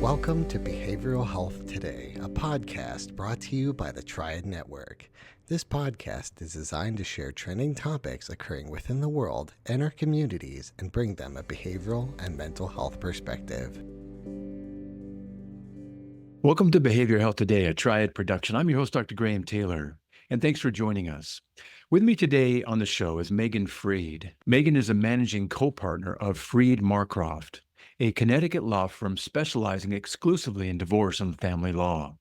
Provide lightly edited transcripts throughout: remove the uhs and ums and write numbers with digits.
Welcome to Behavioral Health Today, a podcast brought to you by the Triad Network. This podcast is designed to share trending topics occurring within the world and our communities and bring them a behavioral and mental health perspective. Welcome to Behavioral Health Today, a Triad production. I'm your host, Dr. Graham Taylor, and thanks for joining us. With me today on the show is Meghan Freed. Meghan is a managing co-partner of Freed Marcroft, a Connecticut law firm specializing exclusively in divorce and family law.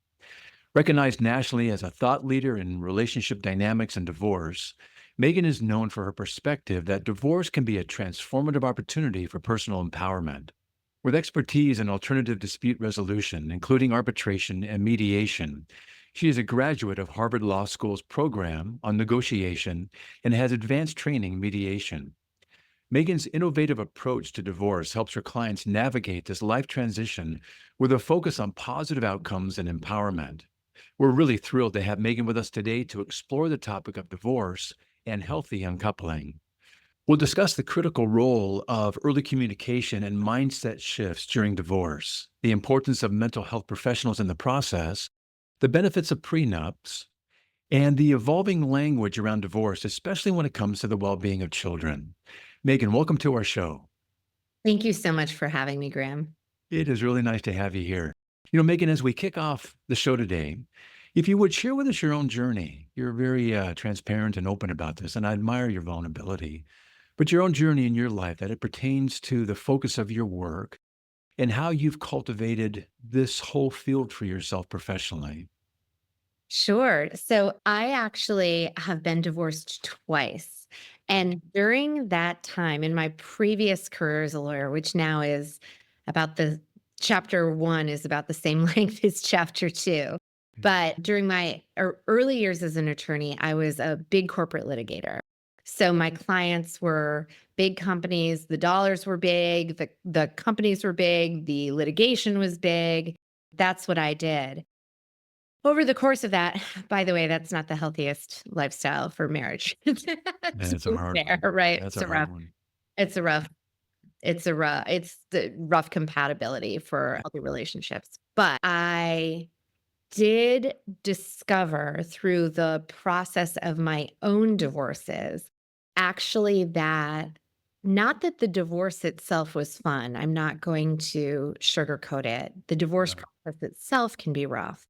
Recognized nationally as a thought leader in relationship dynamics and divorce, Meghan is known for her perspective that divorce can be a transformative opportunity for personal empowerment. With expertise in alternative dispute resolution, including arbitration and mediation, she is a graduate of Harvard Law School's program on negotiation and has advanced training in mediation. Meghan's innovative approach to divorce helps her clients navigate this life transition with a focus on positive outcomes and empowerment. We're really thrilled to have Meghan with us today to explore the topic of divorce and healthy uncoupling. We'll discuss the critical role of early communication and mindset shifts during divorce, the importance of mental health professionals in the process, the benefits of prenups, and the evolving language around divorce, especially when it comes to the well-being of children. Meghan, welcome to our show. Thank you so much for having me, Graham. It is really nice to have you here. Meghan, as we kick off the show today, if you would share with us your own journey. You're very transparent and open about this, and I admire your vulnerability. But your own journey in your life that it pertains to the focus of your work and how you've cultivated this whole field for yourself professionally. Sure. So I actually have been divorced twice. And during that time in my previous career as a lawyer, which now is about chapter 1 is about the same length as chapter 2. But during my early years as an attorney, I was a big corporate litigator. So my clients were big companies, the dollars were big, the companies were big, the litigation was big. That's what I did. Over the course of that, by the way, that's not the healthiest lifestyle for marriage. That's a hard one. Right? That's It's a a hard rough, one. it's the rough compatibility for healthy relationships. But I did discover through the process of my own divorces, actually, that not that the divorce itself was fun. I'm not going to sugarcoat it. The divorce Right. process itself can be rough.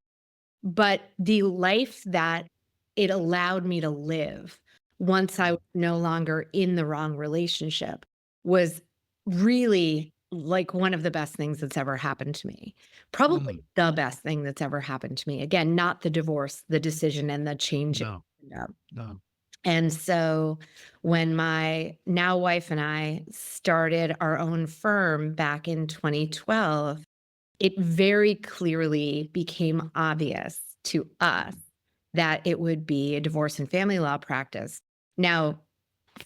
But the life that it allowed me to live once I was no longer in the wrong relationship was really like one of the best things that's ever happened to me. Probably Mm, the best thing that's ever happened to me. Again, not the divorce, the decision and the change. no, no. And so when my now wife and I started our own firm back in 2012, it very clearly became obvious to us that it would be a divorce and family law practice. Now,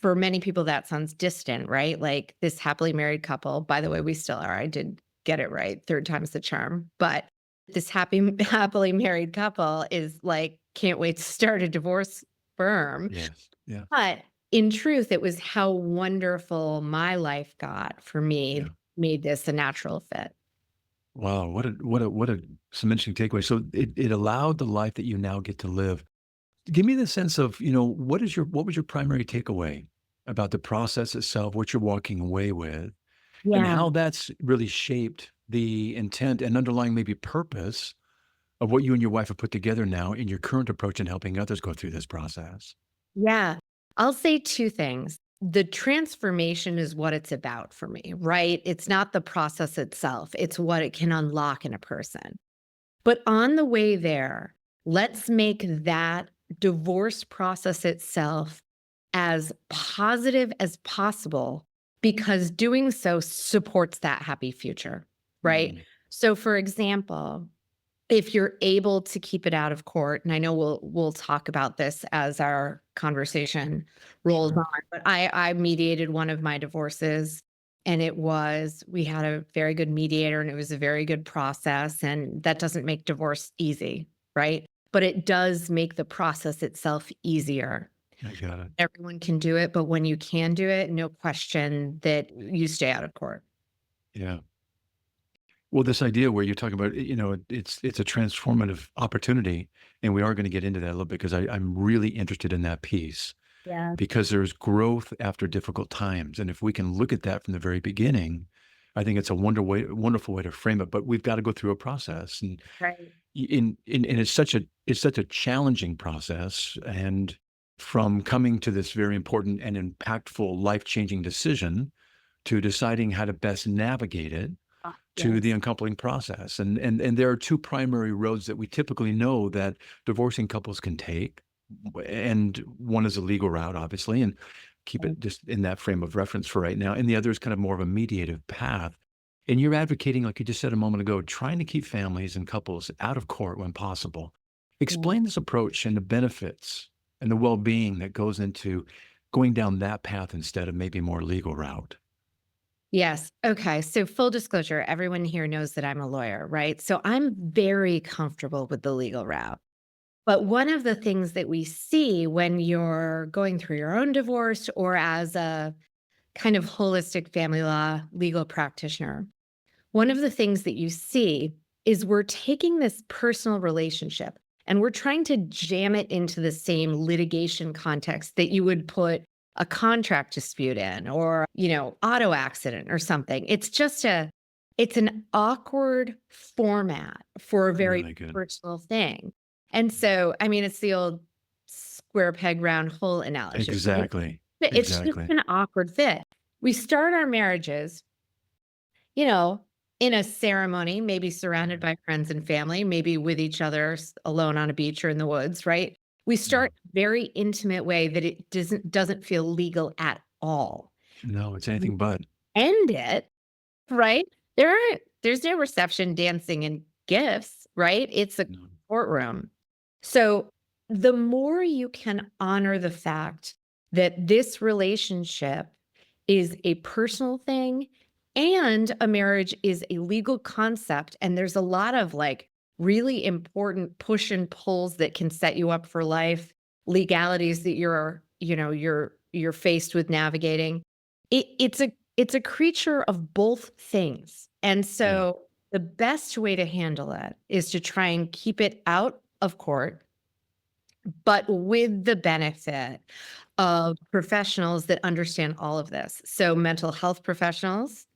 for many people, that sounds distant, right? Like this happily married couple, by the way, we still are. I did get it right. Third time's the charm. But this happily married couple is like, can't wait to start a divorce firm. Yes. Yeah. But in truth, it was how wonderful my life got for me, Yeah. that made this a natural fit. Wow. What a some interesting takeaway. So it allowed the life that you now get to live. Give me the sense of, what was your primary takeaway about the process itself, what you're walking away with, and Yeah. how that's really shaped the intent and underlying maybe purpose of what you and your wife have put together now in your current approach in helping others go through this process. Yeah. I'll say 2 things. The transformation is what it's about for me, right? It's not the process itself, it's what it can unlock in a person. But on the way there, let's make that divorce process itself as positive as possible because doing so supports that happy future, right? Mm, So, for example, if you're able to keep it out of court, and I know we'll talk about this as our conversation rolls sure. on, but I mediated one of my divorces, and we had a very good mediator, and it was a very good process, and that doesn't make divorce easy, right? But it does make the process itself easier. I got it. Everyone can do it, but when you can do it, no question that you stay out of court. Yeah. Well, this idea where you're talking about, it's a transformative opportunity, and we are going to get into that a little bit because I'm really interested in that piece Yeah. because there's growth after difficult times, and if we can look at that from the very beginning, I think it's a wonderful way to frame it. But we've got to go through a process, and Right. and it's such a challenging process, and from coming to this very important and impactful life changing decision to deciding how to best navigate it to the Yes. uncoupling process. And there are two primary roads that we typically know that divorcing couples can take. And one is a legal route, obviously, and keep Right. it just in that frame of reference for right now. And the other is kind of more of a mediative path. And you're advocating, like you just said a moment ago, trying to keep families and couples out of court when possible. Yeah. Explain this approach and the benefits and the well-being that goes into going down that path instead of maybe more legal route. Yes. Okay. So, full disclosure, everyone here knows that I'm a lawyer, right? So, I'm very comfortable with the legal route. But one of the things that we see when you're going through your own divorce or as a kind of holistic family law legal practitioner, one of the things that you see is we're taking this personal relationship and we're trying to jam it into the same litigation context that you would put a contract dispute in or, auto accident or something. It's an awkward format for a very Really good. personal thing. And so, I mean, it's the old square peg round hole analogy. Exactly. It's just Exactly. an awkward fit. We start our marriages, you know, in a ceremony, maybe surrounded by friends and family, maybe with each other alone on a beach or in the woods, right? We Yeah. start a very intimate way that it doesn't feel legal at all. No, it's We anything but. end it, right? There's no reception, dancing, and gifts, right? It's a No. courtroom. So the more you can honor the fact that this relationship is a personal thing and a marriage is a legal concept, and there's a lot of like really important push and pulls that can set you up for life, legalities that you're faced with navigating. It's a creature of both things. And Yeah. so the best way to handle it is to try and keep it out of court, but with the benefit of professionals that understand all of this. So mental health professionals,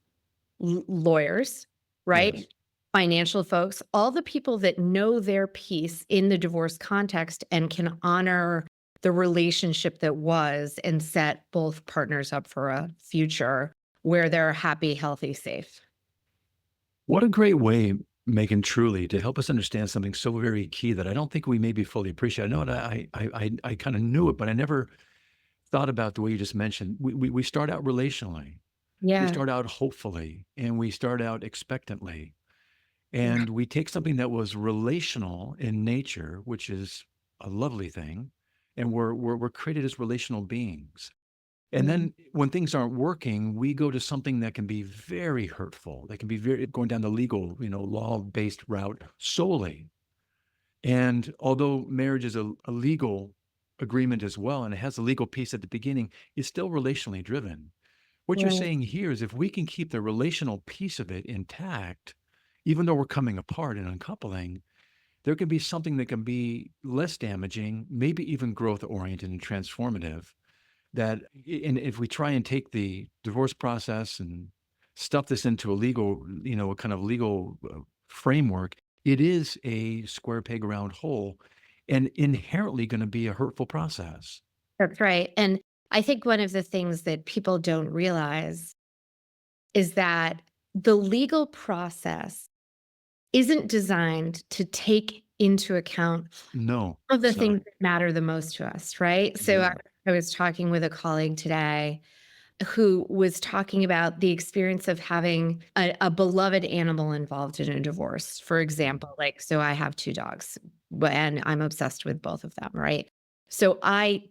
lawyers, right? Yes. Financial folks, all the people that know their piece in the divorce context and can honor the relationship that was and set both partners up for a future where they're happy, healthy, safe. What a great way, Megan, truly, to help us understand something so very key that I don't think we maybe fully appreciate. I know it, I kind of knew it, but I never thought about the way you just mentioned. We start out relationally, we Yeah. start out hopefully, and we start out expectantly. Yeah. And we take something that was relational in nature, which is a lovely thing, and we're created as relational beings. And Mhm. then when things aren't working, we go to something that can be very hurtful. That can be very going down the legal, law-based route solely. And although marriage is a legal agreement as well, and it has a legal piece at the beginning, it's still relationally driven. What you're Right. saying here is if we can keep the relational piece of it intact, even though we're coming apart and uncoupling, there can be something that can be less damaging, maybe even growth oriented and transformative. And if we try and take the divorce process and stuff this into a legal, a kind of legal framework, it is a square peg round hole and inherently going to be a hurtful process. That's right. And I think one of the things that people don't realize is that the legal process isn't designed to take into account No, of the it's not. things that matter the most to us, right? So Yeah. I was talking with a colleague today who was talking about the experience of having a beloved animal involved in a divorce. For example, like, so I have two dogs and I'm obsessed with both of them, right? So I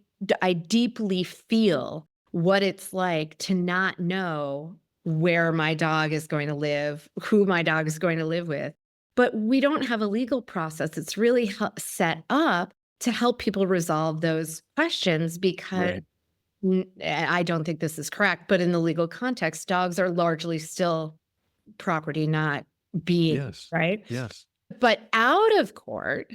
deeply feel what it's like to not know where my dog is going to live, who my dog is going to live with. But we don't have a legal process. It's really set up to help people resolve those questions because Right. I don't think this is correct, but in the legal context, dogs are largely still property, not being, Yes. right? Yes. But out of court,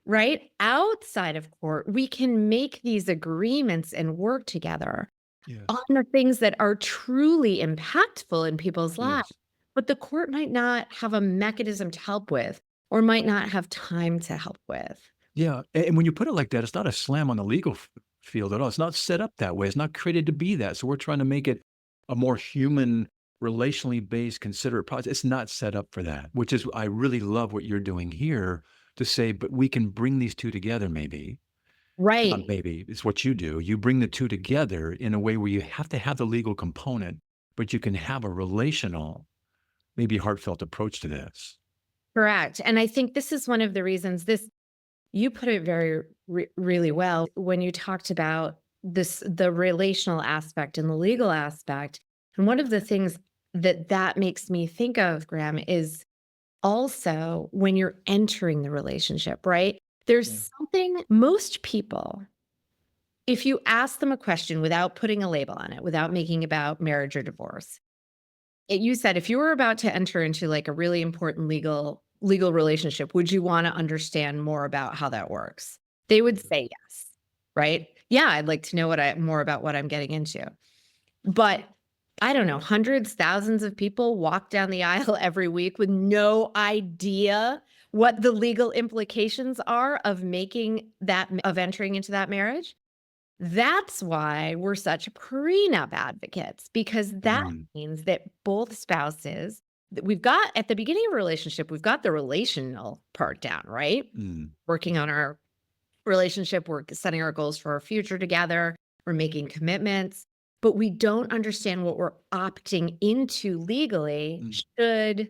right? Outside of court, we can make these agreements and work together on Yes. the things that are truly impactful in people's lives, Yes. but the court might not have a mechanism to help with or might not have time to help with. Yeah. And when you put it like that, it's not a slam on the legal field at all. It's not set up that way. It's not created to be that. So we're trying to make it a more human, relationally based, considerate process. It's not set up for that, which is, I really love what you're doing here to say, but we can bring these two together, maybe. Not Right. maybe, it's what you do. You bring the two together in a way where you have to have the legal component, but you can have a relational, maybe heartfelt approach to this. Correct. And I think this is one of the reasons you put it very really well when you talked about the relational aspect and the legal aspect. And one of the things that makes me think of, Graham, is also when you're entering the relationship, right? Yeah. There's something most people, if you ask them a question without putting a label on it, without making about marriage or divorce, you said if you were about to enter into like a really important legal relationship, would you want to understand more about how that works? They would say yes, right? Yeah, I'd like to know more about what I'm getting into. But I don't know, hundreds, thousands of people walk down the aisle every week with no idea what the legal implications are of entering into that marriage. That's why we're such prenup advocates, because that Mm, means that both spouses, that we've got at the beginning of a relationship, we've got the relational part down, right? mm, Working on our relationship, we're setting our goals for our future together, we're making commitments, but we don't understand what we're opting into legally. mm.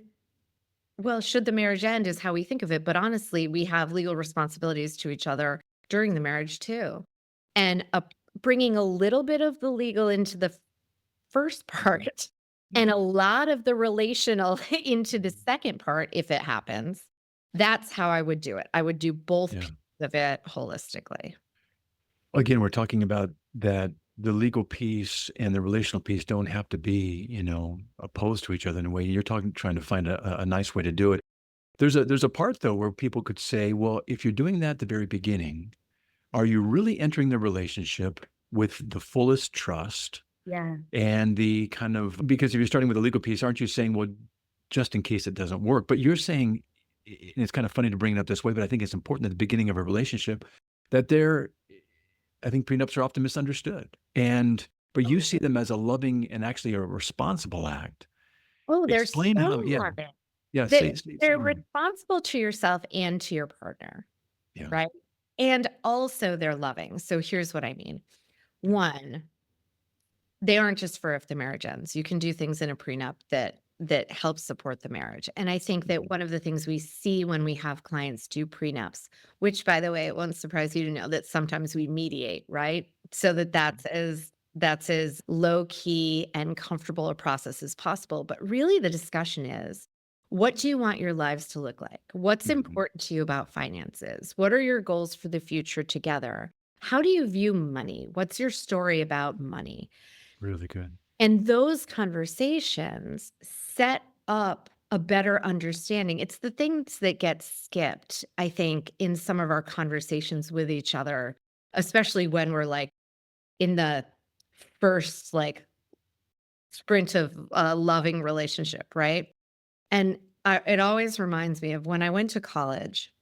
Should the marriage end is how we think of it, but honestly, we have legal responsibilities to each other during the marriage too. And bringing a little bit of the legal into the first part and a lot of the relational into the second part, if it happens, that's how I would do it. I would do both Yeah. pieces of it holistically. Again, we're talking about that the legal piece and the relational piece don't have to be, opposed to each other in a way. You're trying to find a nice way to do it. There's a part though where people could say, well, if you're doing that at the very beginning, are you really entering the relationship with the fullest trust Yeah. and the kind of, because if you're starting with a legal piece, aren't you saying, well, just in case it doesn't work, but you're saying, and it's kind of funny to bring it up this way, but I think it's important at the beginning of a relationship that I think prenups are often misunderstood. But you see them as a loving and actually a responsible act. Oh, there's Explain how, so yeah, much. yeah, They're more. responsible to yourself and to your partner, Yeah. right? And also they're loving. So here's what I mean. One, they aren't just for if the marriage ends. You can do things in a prenup that help support the marriage. And I think that one of the things we see when we have clients do prenups, which by the way, it won't surprise you to know that sometimes we mediate, right? So that's as low key and comfortable a process as possible. But really the discussion is, what do you want your lives to look like? What's Mhm. important to you about finances? What are your goals for the future together? How do you view money? What's your story about money? Really good. And those conversations set up a better understanding. It's the things that get skipped, I think, in some of our conversations with each other, especially when we're like in the first like sprint of a loving relationship, right? And it always reminds me of when I went to college,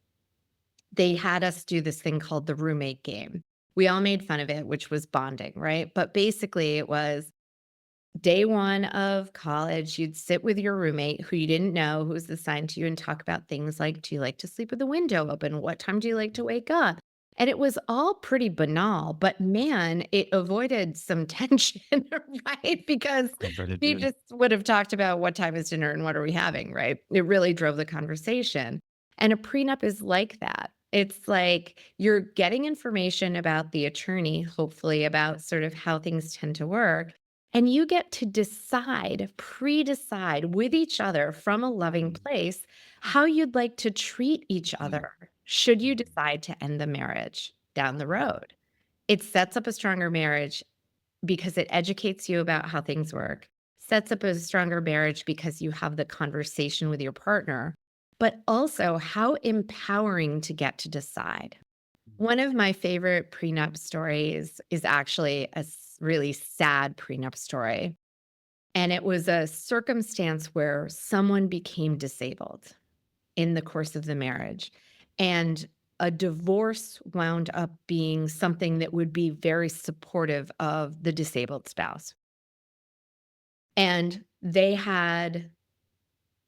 they had us do this thing called the roommate game. We all made fun of it, which was bonding, right? But basically, it was day one of college, you'd sit with your roommate who you didn't know, who was assigned to you, and talk about things like, do you like to sleep with the window open? What time do you like to wake up? And it was all pretty banal, but man, it avoided some tension, right? Because I bet it you did. just would have talked about what time is dinner and what are we having, right? It really drove the conversation. And a prenup is like that. It's like you're getting information about the attorney, hopefully, about sort of how things tend to work. And you get to pre-decide with each other from a loving Mm, place how you'd like to treat each mm, other should you mm. decide to end the marriage down the road. It sets up a stronger marriage because it educates you about how things work, sets up a stronger marriage because you have the conversation with your partner, but also how empowering to get to decide. One of my favorite prenup stories is actually a really sad prenup story. And it was a circumstance where someone became disabled in the course of the marriage. And a divorce wound up being something that would be very supportive of the disabled spouse. And they had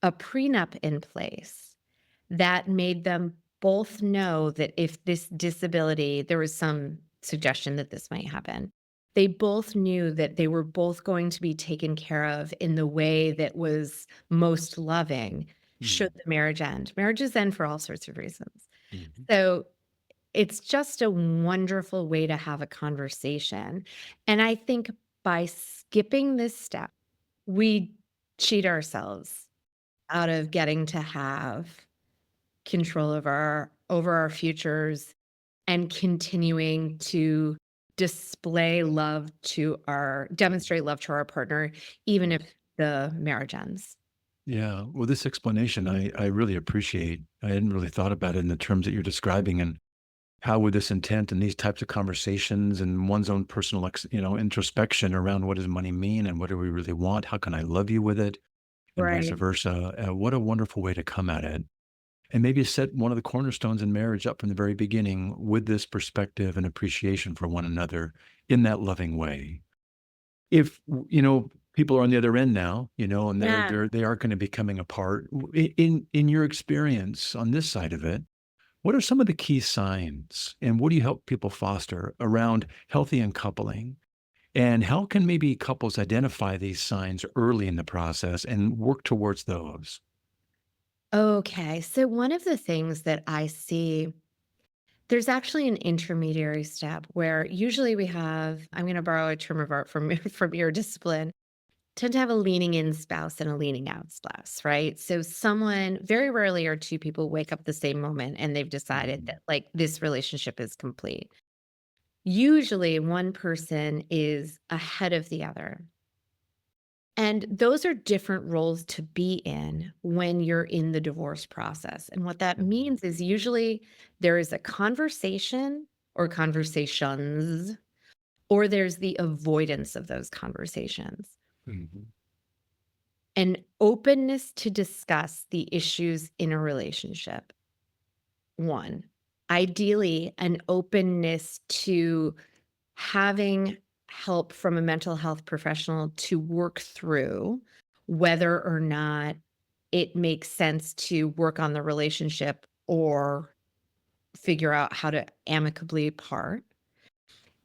a prenup in place that made them both know that if this disability, there was some suggestion that this might happen. They both knew that they were both going to be taken care of in the way that was most loving should Mm. the marriage end. Marriages end for all sorts of reasons. Mhm. So it's just a wonderful way to have a conversation. And I think by skipping this step, we cheat ourselves out of getting to have control over our futures and continuing to demonstrate love to our partner, even if the marriage ends. Yeah. Well, this explanation I really appreciate. I hadn't really thought about it in the terms that you're describing, and how would this intent and these types of conversations and one's own personal, introspection around what does money mean and what do we really want? How can I love you with it? And vice Right. versa. What a wonderful way to come at it. And maybe set one of the cornerstones in marriage up from the very beginning with this perspective and appreciation for one another in that loving way. If people are on the other end now, and Yeah. they are kind of becoming apart. In your experience on this side of it, what are some of the key signs, and what do you help people foster around healthy uncoupling? And how can maybe couples identify these signs early in the process and work towards those? Okay. So one of the things that I see, there's actually an intermediary step where usually we have, I'm going to borrow a term of art from from your discipline, tend to have a leaning in spouse and a leaning out spouse, right? So someone, very rarely are two people wake up the same moment and they've decided Mhm. that like this relationship is complete. Usually one person is ahead of the other. And those are different roles to be in when you're in the divorce process. And what that means is usually there is a conversation or conversations, or there's the avoidance of those conversations. Mhm. An openness to discuss the issues in a relationship. One, ideally, an openness to having help from a mental health professional to work through whether or not it makes sense to work on the relationship or figure out how to amicably part.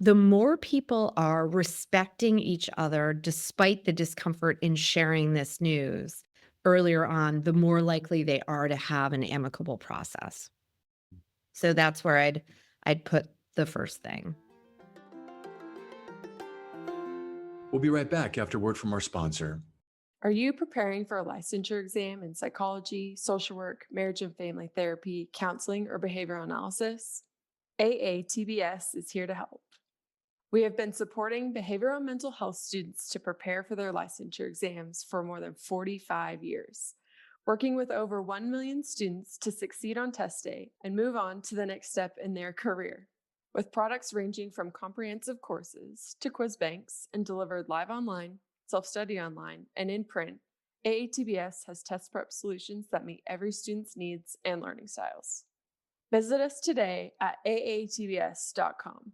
The more people are respecting each other despite the discomfort in sharing this news earlier on, the more likely they are to have an amicable process. So that's where I'd put the first thing. We'll be right back after word from our sponsor. Are you preparing for a licensure exam in psychology, social work, marriage and family therapy, counseling, or behavioral analysis? AATBS is here to help. We have been supporting behavioral and mental health students to prepare for their licensure exams for more than 45 years, working with over 1 million students to succeed on test day and move on to the next step in their career. With products ranging from comprehensive courses to quiz banks and delivered live online, self-study online, and in print, AATBS has test prep solutions that meet every student's needs and learning styles. Visit us today at aatbs.com.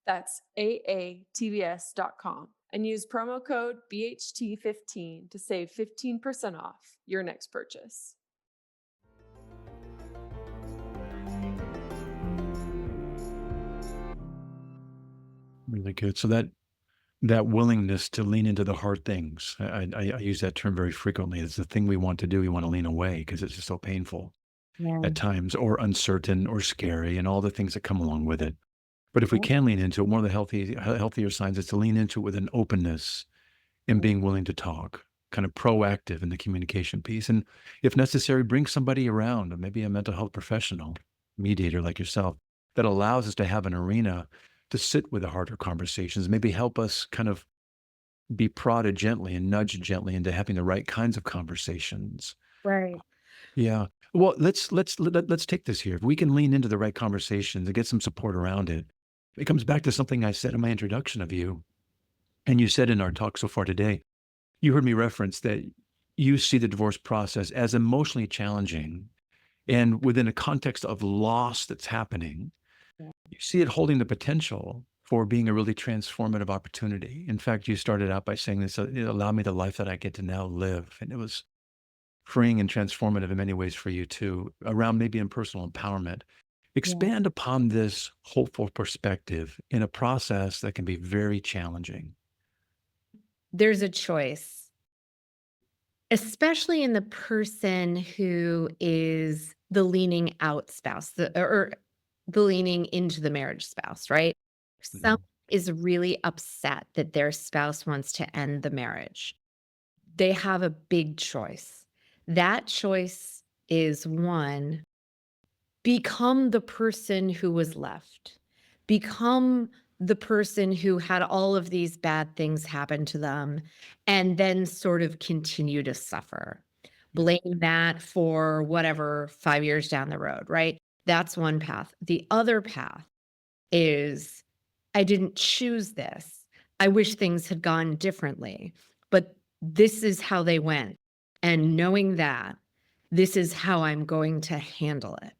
That's aatbs.com and use promo code BHT15 to save 15% off your next purchase. Really good. So that willingness to lean into the hard things. I use that term very frequently. It's the thing we want to do. We want to lean away because it's just so painful Yeah. at times, or uncertain, or scary, and all the things that come along with it. But if we can lean into it, one of the healthier signs is to lean into it with an openness and being willing to talk, kind of proactive in the communication piece. And if necessary, bring somebody around, maybe a mental health professional, mediator like yourself, that allows us to have an arena to sit with the harder conversations, maybe help us kind of be prodded gently and nudged gently into having the right kinds of conversations. Right. Yeah. Well, let's take this here. If we can lean into the right conversations and get some support around it, it comes back to something I said in my introduction of you, and you said in our talk so far today. You heard me reference that you see the divorce process as emotionally challenging, and within a context of loss that's happening, Yeah. you see it holding the potential for being a really transformative opportunity. In fact, you started out by saying this, it allowed me the life that I get to now live. And it was freeing and transformative in many ways for you too, around maybe in personal empowerment. Yeah. Expand upon this hopeful perspective in a process that can be very challenging. There's a choice, especially in the person who is the leaning out spouse, or the leaning into the marriage spouse, right? Some Mhm. is really upset that their spouse wants to end the marriage. They have a big choice. That choice is one, become the person who was left. Become the person who had all of these bad things happen to them and then sort of continue to suffer. Yeah. Blame that for whatever 5 years down the road, right? That's one path. The other path is, I didn't choose this. I wish things had gone differently, but this is how they went. And knowing that, this is how I'm going to handle it.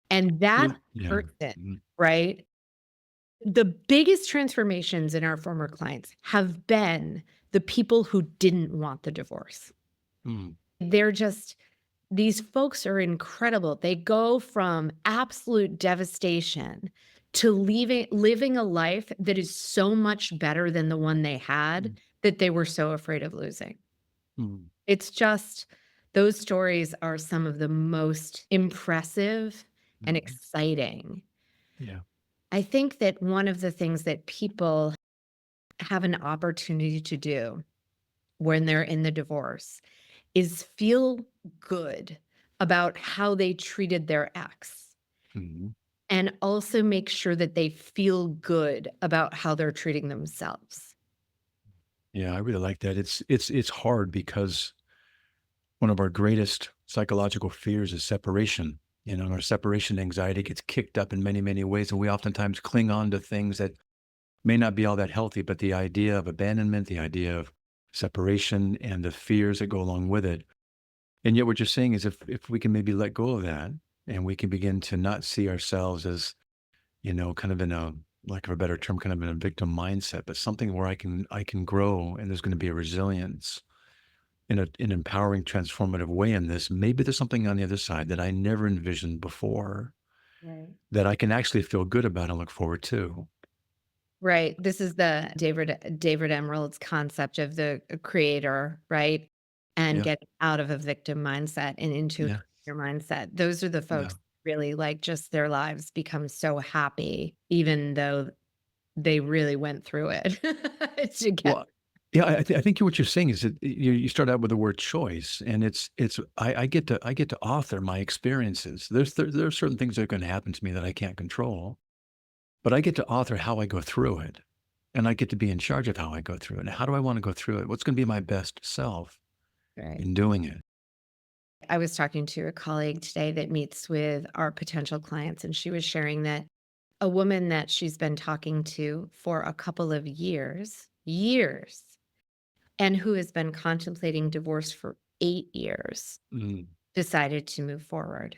And that Yeah. person, Mhm. right? The biggest transformations in our former clients have been the people who didn't want the divorce. Mm. They're just, these folks are incredible. They go from absolute devastation to living a life that is so much better than the one they had Mm. that they were so afraid of losing. Mm. It's just, those stories are some of the most impressive and Mhm. exciting. Yeah. I think that one of the things that people have an opportunity to do when they're in the divorce is feel good about how they treated their ex, Mhm. and also make sure that they feel good about how they're treating themselves. Yeah, I really like that. It's hard because one of our greatest psychological fears is separation. And our separation anxiety gets kicked up in many, many ways, and we oftentimes cling on to things that may not be all that healthy, but the idea of abandonment, the idea of separation and the fears that go along with it. And yet what you're saying is if we can maybe let go of that and we can begin to not see ourselves as, kind of in a lack of a better term, kind of in a victim mindset, but something where I can grow and there's going to be a resilience in an empowering, transformative way in this. Maybe there's something on the other side that I never envisioned before Right. that I can actually feel good about and look forward to. Right. This is the David Emerald's concept of the creator, right? And Yeah. get out of a victim mindset and into a Yeah. creator mindset. Those are the Yeah. folks really, like, just their lives become so happy, even though they really went through it to get. Well, yeah, I think what you're saying is that you start out with the word choice, and I get to author my experiences. There are certain things that are going to happen to me that I can't control, but I get to author how I go through it, and I get to be in charge of how I go through it. And how do I want to go through it? What's going to be my best self Right. in doing it? I was talking to a colleague today that meets with our potential clients, and she was sharing that a woman that she's been talking to for a couple of years, and who has been contemplating divorce for 8 years, Mm. decided to move forward.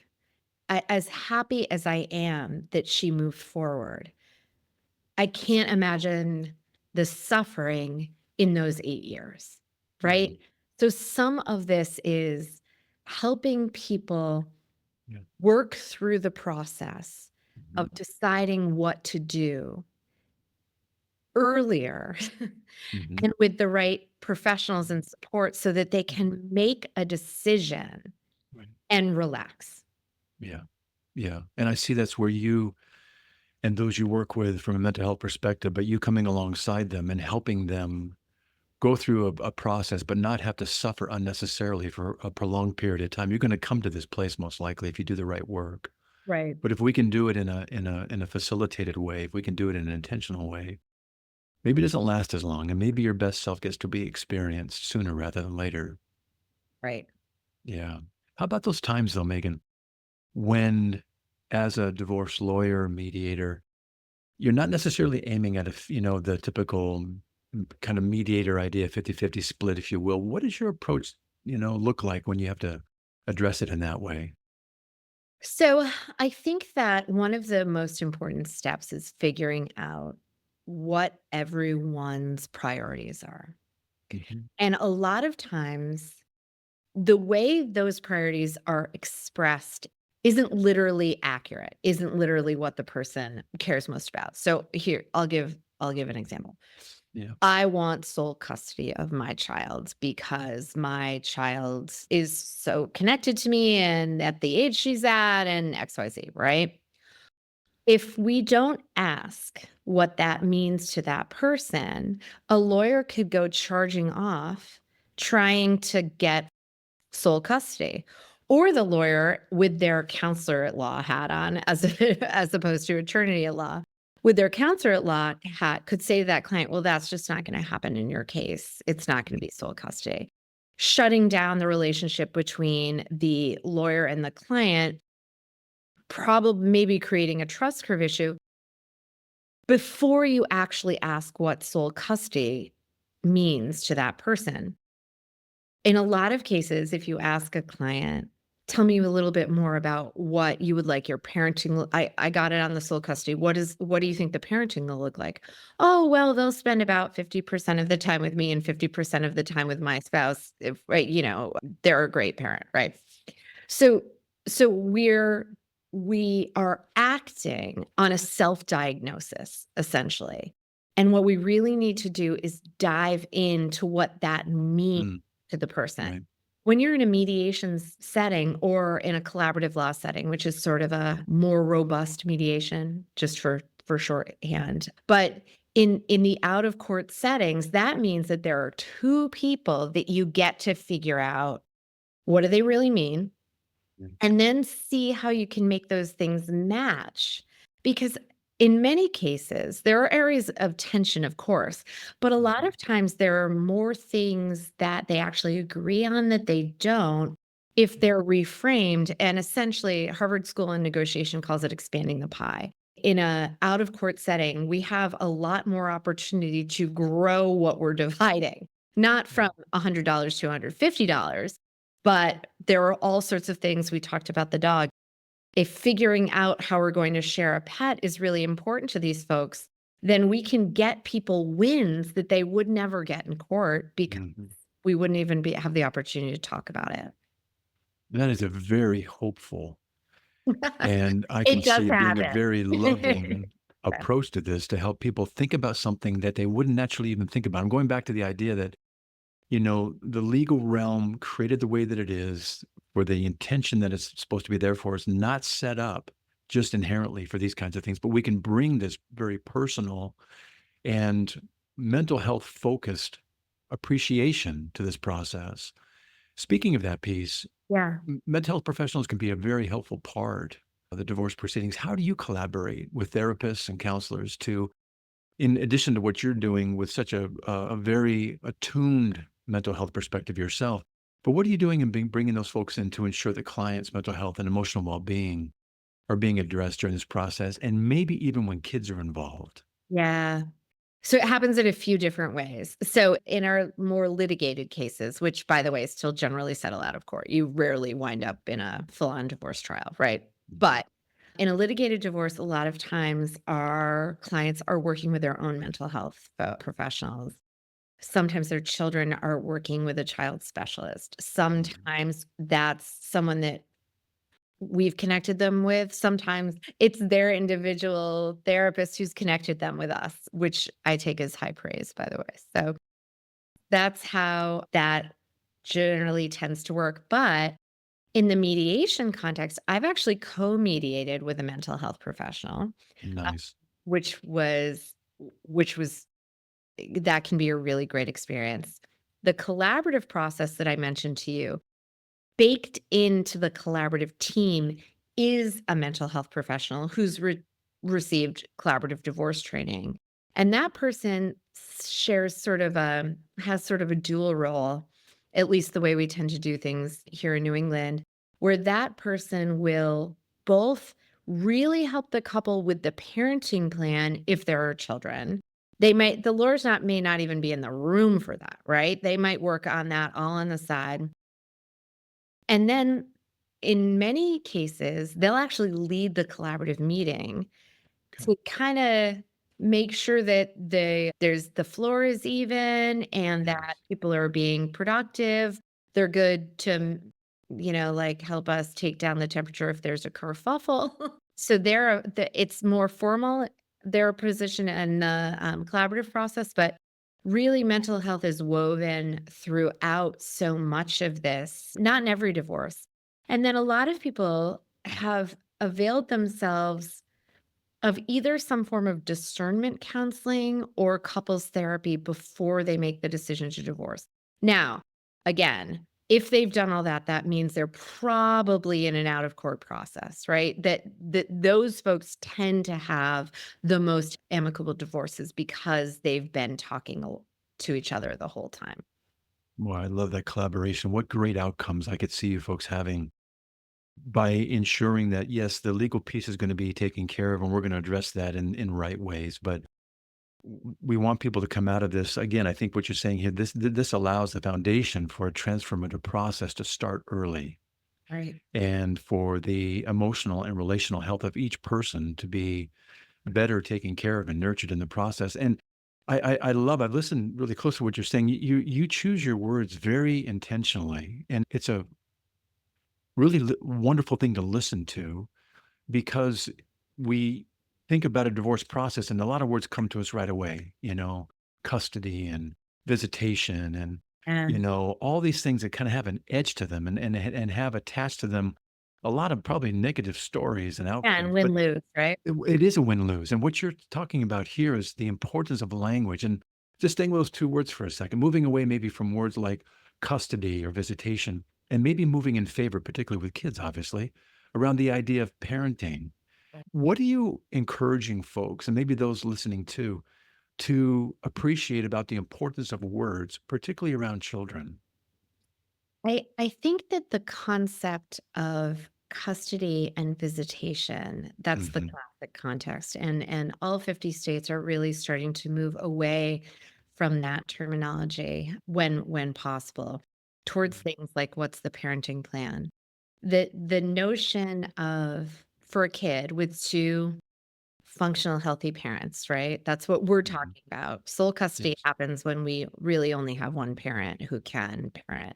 As happy as I am that she moved forward, I can't imagine the suffering in those 8 years, Mhm. right? So some of this is helping people Yeah. work through the process Mhm. of deciding what to do earlier Mhm. and with the right professionals and support so that they Mhm. can make a decision Right. and relax. Yeah. Yeah. And I see that's where you and those you work with from a mental health perspective, but you coming alongside them and helping them go through a process, but not have to suffer unnecessarily for a prolonged period of time. You're going to come to this place most likely if you do the right work. Right. But if we can do it in a facilitated way, if we can do it in an intentional way, maybe it doesn't last as long, and maybe your best self gets to be experienced sooner rather than later. Right. Yeah. How about those times though, Megan, when as a divorce lawyer, mediator, you're not necessarily aiming at the typical kind of mediator idea, 50-50 split, if you will. What does your approach, look like when you have to address it in that way? So I think that one of the most important steps is figuring out what everyone's priorities are. Mhm. And a lot of times, the way those priorities are expressed isn't literally accurate, isn't literally what the person cares most about. So here, I'll give an example. Yeah. I want sole custody of my child because my child is so connected to me and at the age she's at and XYZ, right? If we don't ask what that means to that person, a lawyer could go charging off trying to get sole custody. Or the lawyer with their counselor at law hat on, as as opposed to attorney at law, with their counselor at law hat could say to that client, well, that's just not going to happen in your case. It's not going to be sole custody. Shutting down the relationship between the lawyer and the client, probably maybe creating a trust curve issue before you actually ask what sole custody means to that person. In a lot of cases, if you ask a client, "Tell me a little bit more about what you would like your parenting I got it on the sole custody. What do you think the parenting will look like?" "Oh, well, they'll spend about 50% of the time with me and 50% of the time with my spouse if right, they're a great parent," right? So we are acting on a self-diagnosis, essentially. And what we really need to do is dive into what that means Mm, to the person. right. When you're in a mediation setting or in a collaborative law setting, which is sort of a more robust mediation, just for shorthand. But in the out of court settings, that means that there are two people that you get to figure out what do they really mean, Mm, and then see how you can make those things match. Because in many cases, there are areas of tension, of course, but a lot mhm, of times there are more things that they actually agree on that they don't if they're reframed. And essentially, Harvard School of Negotiation calls it expanding the pie. In a out of court setting, we have a lot more opportunity to grow what we're dividing, not from $100 to $150, but there are all sorts of things. We talked about the dog. If figuring out how we're going to share a pet is really important to these folks, then we can get people wins that they would never get in court because mhm. we wouldn't even have the opportunity to talk about it. That is a very hopeful, and I can It does see it being a happen. very loving approach to this to help people think about something that they wouldn't naturally even think about. I'm going back to the idea that, the legal realm created the way that it is for the intention that it's supposed to be there for is not set up just inherently for these kinds of things, but we can bring this very personal and mental health focused appreciation to this process. Speaking of that piece, Yeah. mental health professionals can be a very helpful part of the divorce proceedings. How do you collaborate with therapists and counselors to, in addition to what you're doing with such a very attuned mental health perspective yourself, but what are you doing in bringing those folks in to ensure that clients' mental health and emotional well-being are being addressed during this process, and maybe even when kids are involved? Yeah. So it happens in a few different ways. So in our more litigated cases, which by the way, still generally settle out of court, you rarely wind up in a full-on divorce trial, right? Mhm. But in a litigated divorce, a lot of times our clients are working with their own mental health professionals. Sometimes their children are working with a child specialist. Mhm. Sometimes that's someone that we've connected them with. Sometimes it's their individual therapist who's connected them with us, which I take as high praise, by the way. So that's how that generally tends to work. But in the mediation context, I've actually co-mediated with a mental health professional, uh, Nice. which was which was that can be a really great experience. The collaborative process that I mentioned to you, baked into the collaborative team is a mental health professional who's received collaborative divorce training. And that person shares sort of a has sort of a dual role, at least the way we tend to do things here in New England, where that person will both really help the couple with the parenting plan if there are children. The lawyers not may not even be in the room for that, right? They might work on that all on the side. And then in many cases, they'll actually lead the collaborative meeting Okay. to kinda make sure that the floor is even and that Yes. people are being productive. They're good to, like, help us take down the temperature if there's a kerfuffle. So it's more formal, their position in the, collaborative process, but really mental health is woven throughout so much of this, not in every divorce. And then a lot of people have availed themselves of either some form of discernment counseling or couples therapy before they make the decision to divorce. Now, again, if they've done all that, that means they're probably in an out of court process, right? That those folks tend to have the most amicable divorces because they've been talking to each other the whole time. Well, I love that collaboration. What great outcomes I could see you folks having by ensuring that, yes, the legal piece is going to be taken care of, and we're going to address that in right ways. But we want people to come out of this. Again, I think what you're saying here, this allows the foundation for a transformative process to start early, Right. and for the emotional and relational health of each person to be better taken care of and nurtured in the process. And I've listened really close to what you're saying. You choose your words very intentionally, and it's a really wonderful thing to listen to, because we think about a divorce process and a lot of words come to us right away, custody and visitation and, And all these things that kind of have an edge to them, and have attached to them a lot of probably negative stories and yeah, and outcomes. But win-lose, right? it is a win-lose. And what you're talking about here is the importance of language. And just staying with those two words for a second, moving away maybe from words like custody or visitation, and maybe moving in favor, particularly with kids, obviously, around the idea of parenting. What are you encouraging folks, and maybe those listening too, to appreciate about the importance of words, particularly around children? I think that the concept of custody and visitation, that's the Hmm. classic context. And all 50 states are really starting to move away from that terminology when possible towards things like what's the parenting plan. The notion of for a kid with two functional healthy parents, right? That's what we're Hmm. talking about. Sole custody Yes. happens when we really only have one parent who can parent,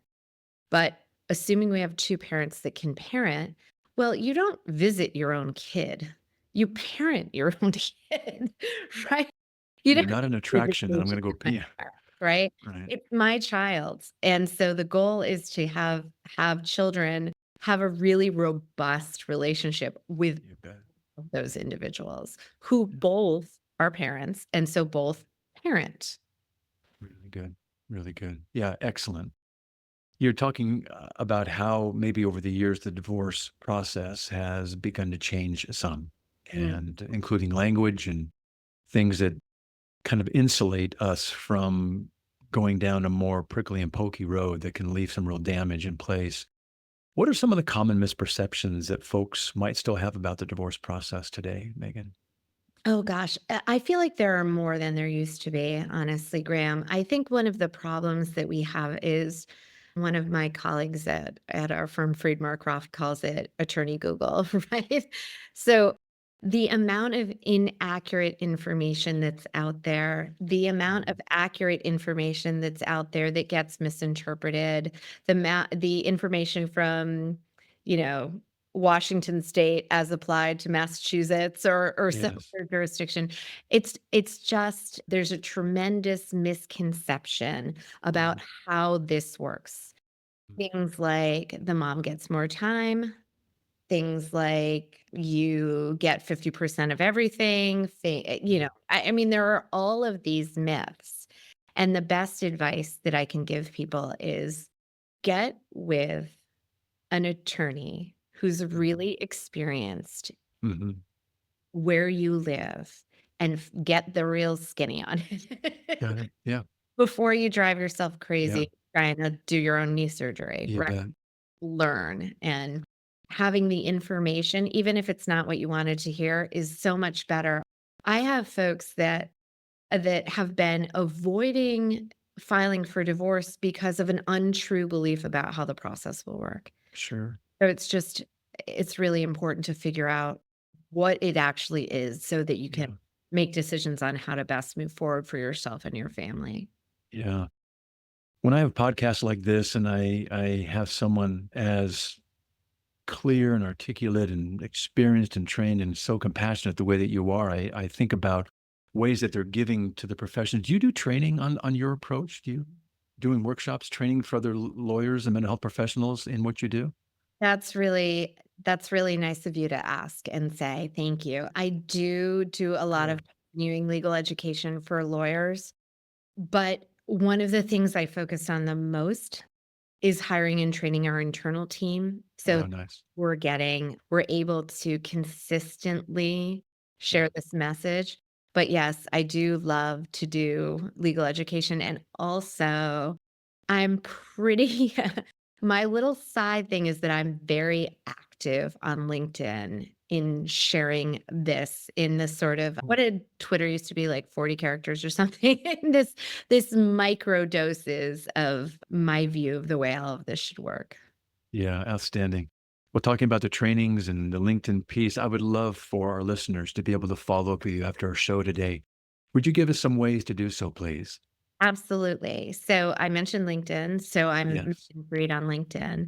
but assuming we have two parents that can parent, well, you don't visit your own kid. You parent your own kid, right? You You're don't not an do attraction that I'm visitation going to go with pee. my child, right? Right. It's my child. And so the goal is to have children have a really robust relationship with You bet. those individuals who both are parents and so both parent. Really good. Really good. Yeah, excellent. You're talking about how maybe over the years the divorce process has begun to change some, Mm. and including language and things that kind of insulate us from going down a more prickly and pokey road that can leave some real damage in place. What are some of the common misperceptions that folks might still have about the divorce process today, Megan? Oh gosh, I feel like there are more than there used to be, honestly, Graham. I think one of the problems that we have is one of my colleagues at our firm, Freed Marcroft, calls it attorney Google, right? So the amount of inaccurate information that's out there, the amount of accurate information that's out there that gets misinterpreted, the information from, you know, Washington State as applied to Massachusetts or some Yes. other jurisdiction. It's just there's a tremendous misconception about Mhm. how this works. Things like the mom gets more time, things like you get 50% of everything, Yeah. I mean, there are all of these myths. And the best advice that I can give people is get with an attorney who's Mhm. really experienced Mhm. where you live and get the real skinny on Got it it. Yeah. before you drive yourself Yeah. crazy trying to do your own knee surgery, You right? bet. Learn, and having the information, even if it's not what you wanted to hear, is so much better. I have folks that have been avoiding filing for divorce because of an untrue belief about how the process will work. Sure. So it's really important to figure out what it actually is so that you Yeah. can make decisions on how to best move forward for yourself and your family. Yeah. When I have podcasts like this and I have someone as clear and articulate and experienced and trained and so compassionate the way that you are, I think about ways that they're giving to the profession. Do you do training on your approach? Do you doing workshops, training for other lawyers and mental health professionals in what you do? That's really nice of you to ask and say thank you. I do a lot of Good. continuing legal education for lawyers, but one of the things I focused on the most is hiring and training our internal team. So Oh, nice. we're able to consistently Yeah. share this message. But yes, I do love to do legal education. And also, I'm pretty, my little side thing is that I'm very active on LinkedIn in sharing this in this sort of, what did Twitter used to be, like 40 characters or something? This micro doses of my view of the way all of this should work. Yeah, outstanding. Well, talking about the trainings and the LinkedIn piece, I would love for our listeners to be able to follow up with you after our show today. Would you give us some ways to do so, please? Absolutely. So I mentioned LinkedIn. So I'm Yes. Meghan Freed on LinkedIn.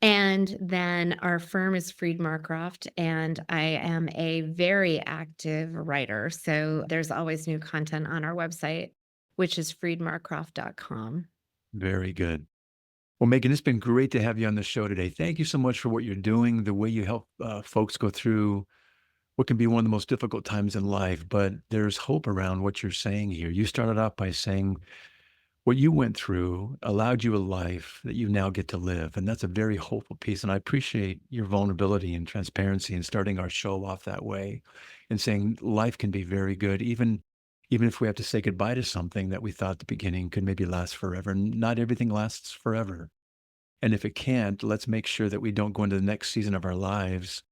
And then our firm is Freed Marcroft, and I am a very active writer. So there's always new content on our website, which is freedmarcroft.com. Very good. Well, Megan, it's been great to have you on the show today. Thank you so much for what you're doing, the way you help folks go through what can be one of the most difficult times in life. But there's hope around what you're saying here. You started out by saying what you went through allowed you a life that you now get to live. And that's a very hopeful piece. And I appreciate your vulnerability and transparency in starting our show off that way and saying life can be very good, even if we have to say goodbye to something that we thought at the beginning could maybe last forever. Not everything lasts forever. And if it can't, let's make sure that we don't go into the next season of our lives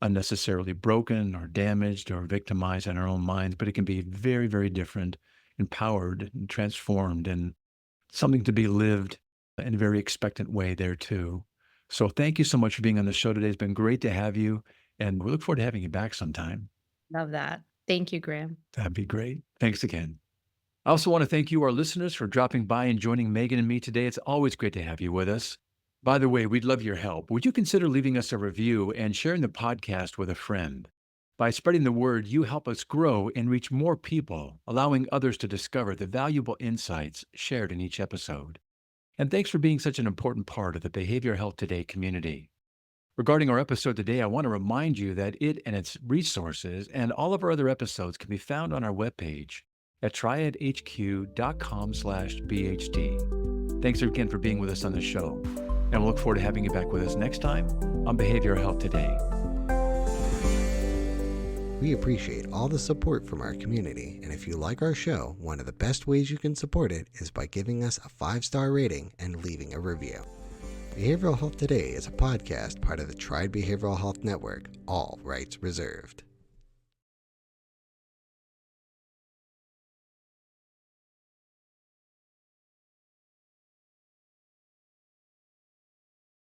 unnecessarily broken or damaged or victimized in our own minds. But it can be very, very different, empowered and transformed, and something to be lived in a very expectant way there too. So thank you so much for being on the show today. It's been great to have you, and we look forward to having you back sometime. Love that. Thank you, Graham. That'd be great. Thanks again. I also want to thank you, our listeners, for dropping by and joining Megan and me today. It's always great to have you with us. By the way, we'd love your help. Would you consider leaving us a review and sharing the podcast with a friend? By spreading the word, you help us grow and reach more people, allowing others to discover the valuable insights shared in each episode. And thanks for being such an important part of the Behavioral Health Today community. Regarding our episode today, I want to remind you that it and its resources and all of our other episodes can be found on our webpage at triadhq.com/BHT. Thanks again for being with us on the show, and we'll look forward to having you back with us next time on Behavioral Health Today. We appreciate all the support from our community, and if you like our show, one of the best ways you can support it is by giving us a 5-star rating and leaving a review. Behavioral Health Today is a podcast part of the Triad Behavioral Health Network, all rights reserved.